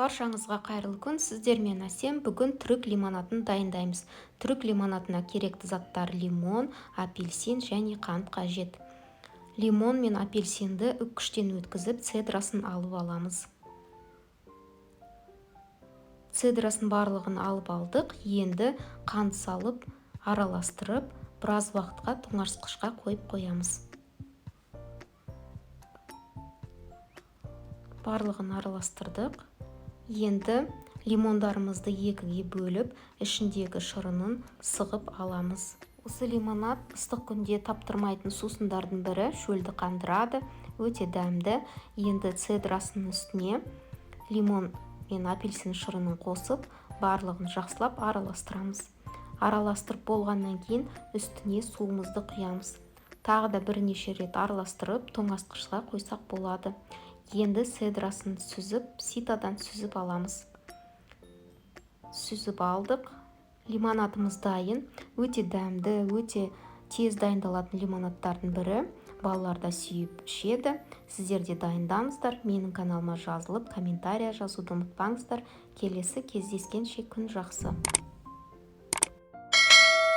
Баршаңызға қайырлы күн. Сіздермен Әсем. Бүгін түрік лимонатын дайындаймыз. Түрік лимонатына керекті заттар: лимон, апельсин және қант қажет. Лимон мен апельсинді үккіштен өткізіп, цедрасын алып аламыз. Цедрасын барлығын алып алдық. Енді қант салып, араластырып, біраз уақытқа тоңазытқышқа қойып қоямыз. Барлығын араластырдық. Енді лимондарымызды екіге бөліп, ішіндегі шырынын сығып аламыз. Осы лимонад ыстық күнде таптырмайтын сусындардың бірі, шөлді қандырады, өте дәмді. Енді цедрасының үстіне лимон мен апельсин шырынын қосып, барлығын жақсылап араластырамыз. Араластырып болғаннан кейін үстіне суымызды құямыз. Тағы да бірнеше рет араластырып, тоңазытқышқа қойсақ болады. Енді цедрасын сүзіп, ситадан сүзіп аламыз. Сүзіп алдық. Лимонадымыз дайын. Өте дәмді, өте тез дайындалатын лимонадтардың бірі. Балалар да сүйіп ішеді. Сіздер де дайындаңыздар. Менің каналыма жазылып, комментария жазуды ұмытпаңыздар. Келесі кездескенше күн жақсы.